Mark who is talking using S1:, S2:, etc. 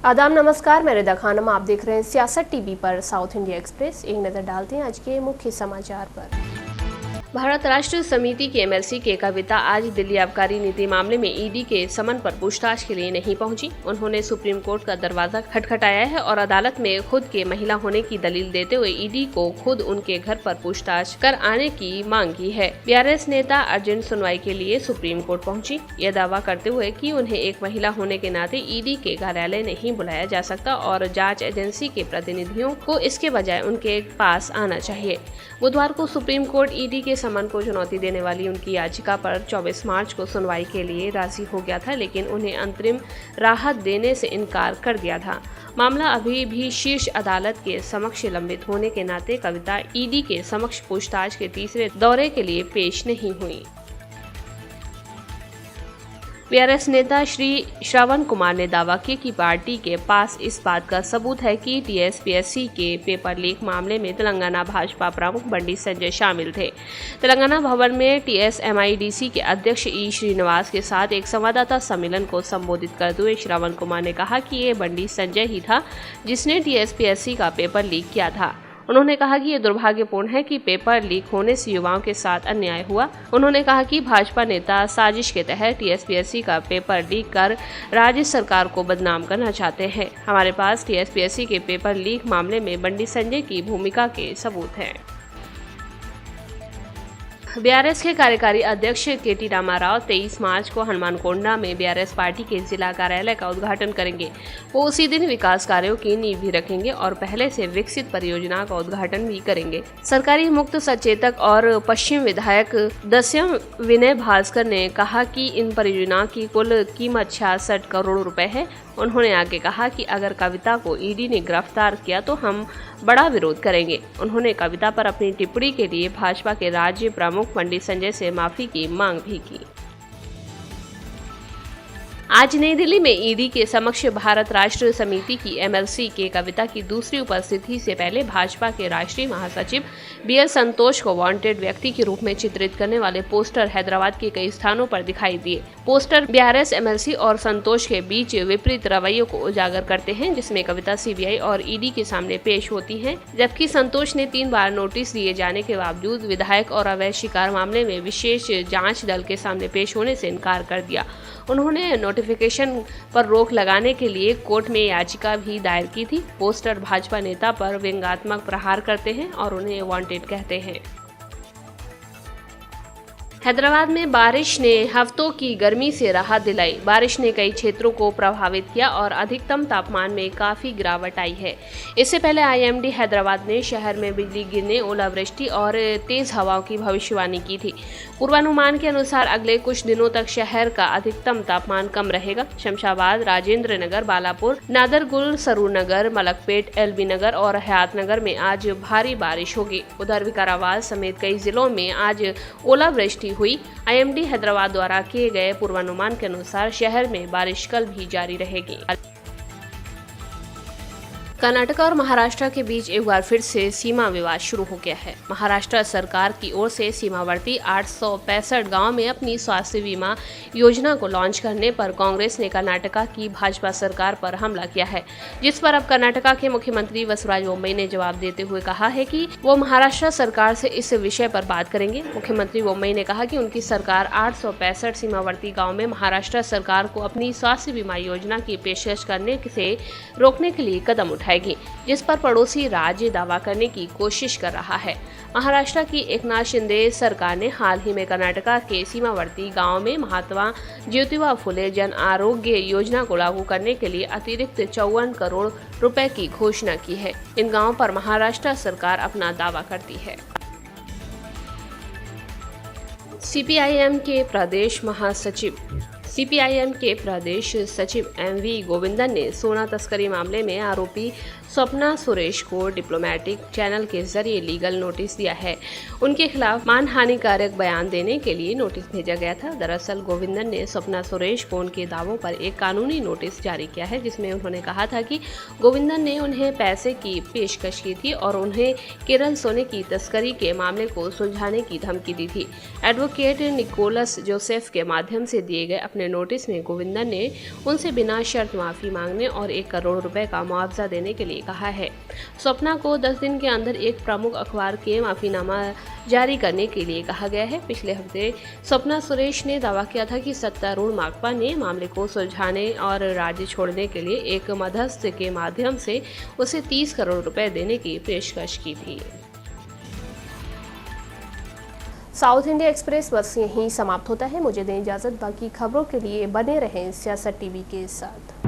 S1: आदाब नमस्कार, मैं रिदा खानम। आप देख रहे हैं सियासत टीवी पर साउथ इंडिया एक्सप्रेस। एक नज़र डालते हैं आज के मुख्य समाचार पर। भारत राष्ट्र समिति के एमएलसी के कविता आज दिल्ली आबकारी नीति मामले में ईडी के समन पर पूछताछ के लिए नहीं पहुंची। उन्होंने सुप्रीम कोर्ट का दरवाजा खटखटाया है और अदालत में खुद के महिला होने की दलील देते हुए ईडी को खुद उनके घर पर पूछताछ कर आने की मांग की है। बीआरएस नेता अर्जेंट सुनवाई के लिए सुप्रीम कोर्ट पहुंची, यह दावा करते हुए कि उन्हें एक महिला होने के नाते ईडी के कार्यालय नहीं बुलाया जा सकता और जाँच एजेंसी के प्रतिनिधियों को इसके बजाय उनके पास आना चाहिए। बुधवार को सुप्रीम कोर्ट ईडी के समन को चुनौती देने वाली उनकी याचिका पर 24 मार्च को सुनवाई के लिए राजी हो गया था, लेकिन उन्हें अंतरिम राहत देने से इनकार कर दिया था। मामला अभी भी शीर्ष अदालत के समक्ष लंबित होने के नाते कविता ईडी के समक्ष पूछताछ के तीसरे दौरे के लिए पेश नहीं हुई। बीआरएस नेता श्री श्रवण कुमार ने दावा किया कि पार्टी के पास इस बात का सबूत है कि टीएसपीएससी के पेपर लीक मामले में तेलंगाना भाजपा प्रमुख बंडी संजय शामिल थे। तेलंगाना भवन में टीएसएमआईडीसी के अध्यक्ष ई श्रीनिवास के साथ एक संवाददाता सम्मेलन को संबोधित करते हुए श्रवण कुमार ने कहा कि ये बंडी संजय ही था जिसने टीएसपीएससी का पेपर लीक किया था। उन्होंने कहा कि ये दुर्भाग्यपूर्ण है कि पेपर लीक होने से युवाओं के साथ अन्याय हुआ। उन्होंने कहा कि भाजपा नेता साजिश के तहत टीएसपीएससी का पेपर लीक कर राज्य सरकार को बदनाम करना चाहते हैं। हमारे पास टीएसपीएससी के पेपर लीक मामले में बंडी संजय की भूमिका के सबूत हैं। बीआरएस के कार्यकारी अध्यक्ष केटी रामाराव 23 मार्च को हनुमानकोंडा में बीआरएस पार्टी के जिला कार्यालय का उद्घाटन करेंगे। वो उसी दिन विकास कार्यों की नींव भी रखेंगे और पहले से विकसित परियोजना का उद्घाटन भी करेंगे। सरकारी मुक्त सचेतक और पश्चिम विधायक दस्यम विनय भास्कर ने कहा कि इन परियोजना की कुल कीमत 66 करोड़ रुपए है। उन्होंने आगे कहा कि अगर कविता को ईडी ने गिरफ्तार किया तो हम बड़ा विरोध करेंगे। उन्होंने कविता पर अपनी टिप्पणी के लिए भाजपा के राज्य प्रमुख बंडी संजय से माफी की मांग भी की। आज नई दिल्ली में ईडी के समक्ष भारत राष्ट्र समिति की एमएलसी के कविता की दूसरी उपस्थिति से पहले भाजपा के राष्ट्रीय महासचिव बीएल संतोष को वांटेड व्यक्ति के रूप में चित्रित करने वाले पोस्टर हैदराबाद के कई स्थानों पर दिखाई दिए। पोस्टर बीआरएस एमएलसी और संतोष के बीच विपरीत रवैयों को उजागर करते हैं, जिसमें कविता सीबीआई और ईडी के सामने पेश होती है, जबकि संतोष ने 3 बार नोटिस दिए जाने के बावजूद विधायक और अवैध शिकार मामले में विशेष जांच दल के सामने पेश होने से इनकार कर दिया। उन्होंने नोटिफिकेशन पर रोक लगाने के लिए कोर्ट में याचिका भी दायर की थी। पोस्टर भाजपा नेता पर व्यंग्यात्मक प्रहार करते हैं और उन्हें वांटेड कहते हैं। हैदराबाद में बारिश ने हफ्तों की गर्मी से राहत दिलाई। बारिश ने कई क्षेत्रों को प्रभावित किया और अधिकतम तापमान में काफी गिरावट आई है। इससे पहले आईएमडी हैदराबाद ने शहर में बिजली गिरने, ओलावृष्टि और तेज हवाओं की भविष्यवाणी की थी। पूर्वानुमान के अनुसार अगले कुछ दिनों तक शहर का अधिकतम तापमान कम रहेगा। शमशाबाद, राजेंद्र नगर, बालापुर, नादरगुल, सरूर नगर, मलकपेट, एलबी नगर और हयात नगर में आज भारी बारिश होगी। उधर विकाराबाद समेत कई जिलों में आज ओलावृष्टि हुई। आईएमडी हैदराबाद द्वारा किए गए पूर्वानुमान के अनुसार शहर में बारिश कल भी जारी रहेगी। कर्नाटक और महाराष्ट्र के बीच एक बार फिर से सीमा विवाद शुरू हो गया है। महाराष्ट्र सरकार की ओर से सीमावर्ती 865 गांव में अपनी स्वास्थ्य बीमा योजना को लॉन्च करने पर कांग्रेस ने कर्नाटक की भाजपा सरकार पर हमला किया है, जिस पर अब कर्नाटक के मुख्यमंत्री बसवराज बोम्मई ने जवाब देते हुए कहा है कि वो महाराष्ट्र सरकार से इस विषय पर बात करेंगे। मुख्यमंत्री बोम्मई ने कहा कि उनकी सरकार 865 सीमावर्ती गाँव में महाराष्ट्र सरकार को अपनी स्वास्थ्य बीमा योजना की पेशकश करने से रोकने के लिए कदम उठाए, जिस पर पड़ोसी राज्य दावा करने की कोशिश कर रहा है। महाराष्ट्र की एकनाथ शिंदे सरकार ने हाल ही में कर्नाटक के सीमावर्ती गांव में महात्मा ज्योतिबा फुले जन आरोग्य योजना को लागू करने के लिए अतिरिक्त 54 करोड़ रुपए की घोषणा की है। इन गांवों पर महाराष्ट्र सरकार अपना दावा करती है। सीपीआईएम के प्रदेश सचिव एमवी गोविंदन ने सोना तस्करी मामले में आरोपी स्वप्ना सुरेश को डिप्लोमेटिक चैनल के जरिए लीगल नोटिस दिया है। उनके खिलाफ मानहानिकारक बयान देने के लिए नोटिस भेजा गया था। दरअसल गोविंदन ने स्वप्ना सुरेश को उनके दावों पर एक कानूनी नोटिस जारी किया है, जिसमें उन्होंने कहा था कि गोविंदन ने उन्हें पैसे की पेशकश की थी और उन्हें केरल सोने की तस्करी के मामले को सुलझाने की धमकी दी थी। एडवोकेट निकोलस जोसेफ के माध्यम से दिए गए अपने नोटिस में गोविंदन ने उनसे बिना शर्त माफी मांगने और 1 करोड़ रुपए का मुआवजा देने के लिए कहा है। स्वप्ना को 10 दिन के अंदर एक प्रमुख अखबार के माफीनामा जारी करने के लिए कहा गया है। पिछले हफ्ते स्वप्ना सुरेश ने दावा किया था कि सत्तारूढ़ माकपा ने मामले को सुलझाने और राज्य छोड़ने के लिए एक मध्यस्थ के माध्यम से उसे 30 करोड़ रुपए देने की पेशकश की थी। साउथ इंडिया एक्सप्रेस बस यहीं समाप्त होता है। मुझे दें इजाजत। बाकी खबरों के लिए बने रहें सियासत टीवी के साथ।